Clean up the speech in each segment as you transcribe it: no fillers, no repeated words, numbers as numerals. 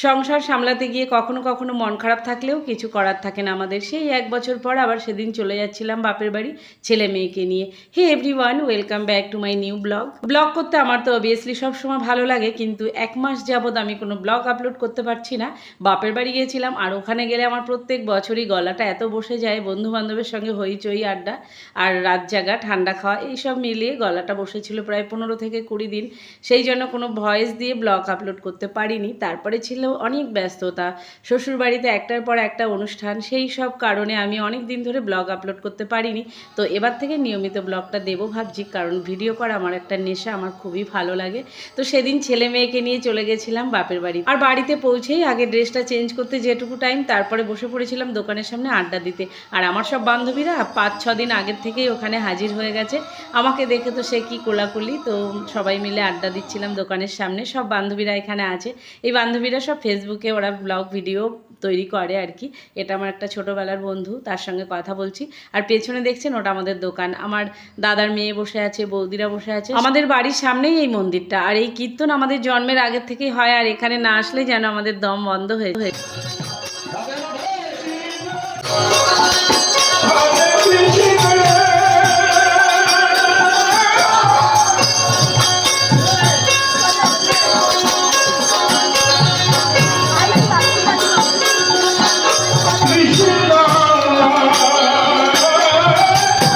সংসার সামলাতে গিয়ে কখনো কখনো মন খারাপ থাকলেও কিছু করার থাকে না আমাদের। সেই 1 বছর পর আবার সেদিন চলে যাচ্ছিলাম বাপের বাড়ি ছেলে মেয়েকে নিয়ে। Hey everyone, welcome back to my new blog. Blog করতে আমার তো অবভিয়াসলি সবসময় ভালো লাগে, কিন্তু 1 মাস যাবৎ আমি কোনো ব্লগ আপলোড করতে পারছি না। বাপের বাড়ি গিয়েছিলাম, আর ওখানে গেলে আমার প্রত্যেক বছরই গলাটা এত বসে যায়, বন্ধু বান্ধবের সঙ্গে হইচই আড্ডা আর রাত জাগা ঠান্ডা খাওয়া এইসব মিলিয়ে গলাটা বসেছিল প্রায় 15 থেকে 20 দিন। সেই জন্য কোনো ভয়েস দিয়ে ব্লগ আপলোড করতে পারিনি। তারপরে ছিল অনেক ব্যস্ততা, শ্বশুরবাড়িতে একটার পর একটা অনুষ্ঠান, সেই সব কারণে আমি অনেক দিন ধরে ব্লগ আপলোড করতে পারিনি। তো এবার থেকে নিয়মিত ব্লগটা দেবো ভাবছি, কারণ ভিডিও করা আমার একটা নেশা, আমার খুবই ভালো লাগে। তো সেদিন ছেলে মেয়েকে নিয়ে চলে গেছিলাম বাপের বাড়ি। আর বাড়িতে পৌঁছেই আগে ড্রেসটা চেঞ্জ করতে যেটুকু টাইম, তারপরে বসে পড়েছিলাম দোকানের সামনে আড্ডা দিতে। আর আমার সব বান্ধবীরা 5-6 দিন আগের থেকেই ওখানে হাজির হয়ে গেছে। আমাকে দেখে তো সে কি কোলাকুলি, তো সবাই মিলে আড্ডা দিচ্ছিলাম দোকানের সামনে। সব বান্ধবীরা এখানে আছে। এই বান্ধবীরা সব ফেসবুকে ওরা ব্লগ ভিডিও তৈরি করে আর কি। এটা আমার একটা ছোটোবেলার বন্ধু, তার সঙ্গে কথা বলছি। আর পেছনে দেখছেন ওটা আমাদের দোকান। আমার দাদার মেয়ে বসে আছে, বৌদিরা বসে আছে। আমাদের বাড়ির সামনেই এই মন্দিরটা। আর এই কীর্তন আমাদের জন্মের আগের থেকেই হয়, আর এখানে না আসলে যেন আমাদের দম বন্ধ হয়ে যায়।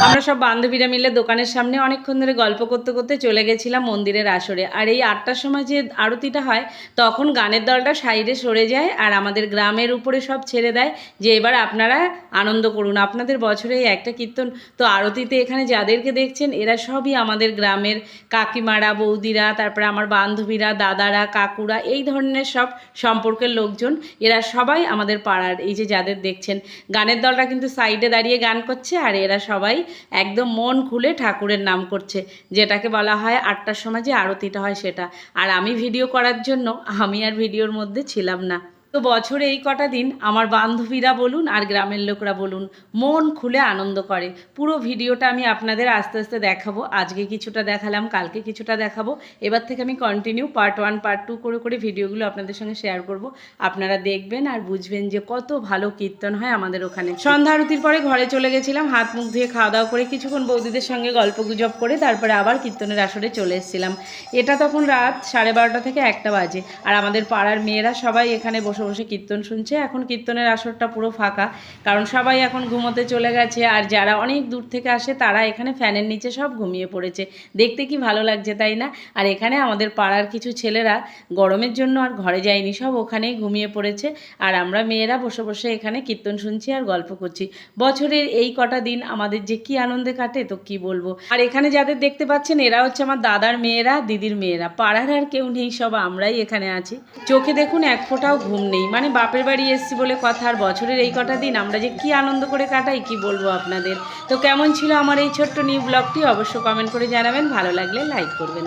আমরা সব বান্ধবীরা মিলে দোকানের সামনে অনেকক্ষণ ধরে গল্প করতে করতে চলে গেছিলাম মন্দিরের আসরে। আর এই 8টার সময় যে আরতিটা হয়, তখন গানের দলটা সাইডে সরে যায় আর আমাদের গ্রামের উপরে সব ছেড়ে দেয় যে এবার আপনারা আনন্দ করুন, আপনাদের বছরে এই একটা কীর্তন। তো আরতিতে এখানে যাদেরকে দেখছেন এরা সবই আমাদের গ্রামের কাকিমারা, বৌদিরা, তারপরে আমার বান্ধবীরা, দাদারা, কাকুরা, এই ধরনের সব সম্পর্কের লোকজন। এরা সবাই আমাদের পাড়ার। এই যে যাদের দেখছেন, গানের দলটা কিন্তু সাইডে দাঁড়িয়ে গান করছে, আর এরা সবাই একদম মন খুলে ঠাকুরের নাম করছে, যেটাকে বলা হয় 8টার সময় যে আরতিটা হয় সেটা। আর আমি ভিডিও করার জন্য আমি আর ভিডিওর মধ্যে ছিলাম না। তো বছরে এই কটা দিন আমার বান্ধবীরা বলুন আর গ্রামের লোকরা বলুন, মন খুলে আনন্দ করে। পুরো ভিডিওটা আমি আপনাদের আস্তে আস্তে দেখাবো। আজকে কিছুটা দেখালাম, কালকে কিছুটা দেখাবো। এবার থেকে আমি কন্টিনিউ পার্ট 1 পার্ট 2 করে ভিডিওগুলো আপনাদের সঙ্গে শেয়ার করব। আপনারা দেখবেন আর বুঝবেন যে কত ভালো কীর্তন হয় আমাদের ওখানে। সন্ধ্যা আরতির পরে ঘরে চলে গেছিলাম, হাত মুখ ধুয়ে খাওয়া দাওয়া করে কিছুক্ষণ বৌদিদের সঙ্গে গল্প গুজব করে তারপরে আবার কীর্তনের আসরে চলে এসেছিলাম। এটা তখন রাত 12:30 থেকে 1টা বাজে। আর আমাদের পাড়ার মেয়েরা সবাই এখানে বসে বসে কীর্তন শুনছে। এখন কীর্তনের আসরটা পুরো ফাঁকা, কারণ সবাই এখন ঘুমোতে চলে গেছে। আর যারা অনেক দূর থেকে আসে তারা এখানে ফ্যানের নিচে সব ঘুমিয়ে পড়েছে। দেখতে কি ভালো লাগছে, তাই না? আর এখানে আমাদের পাড়ার কিছু ছেলেরা গরমের জন্য আর ঘরে যায়নি, সব ওখানেই ঘুমিয়ে পড়েছে। আর আমরা মেয়েরা বসে বসে এখানে কীর্তন শুনছি আর গল্প করছি। বছরের এই কটা দিন আমাদের যে কি আনন্দে কাটে তো কি বলবো। আর এখানে যাদের দেখতে পাচ্ছেন এরা হচ্ছে আমার দাদার মেয়েরা, দিদির মেয়েরা। পাড়ার আর কেউ নেই, সব আমরাই এখানে আছি। চোখে দেখুন এক ফোঁটাও ঘুম নেই, মানে বাপের বাড়ি এসছি বলে কথা। আর বছরের এই কটা দিন আমরা যে কি আনন্দ করে কাটাই কি বলবো আপনাদের। তো কেমন ছিল আমার এই ছোট্ট নিউ ব্লগটি অবশ্য কমেন্ট করে জানাবেন, ভালো লাগলে লাইক করবেন।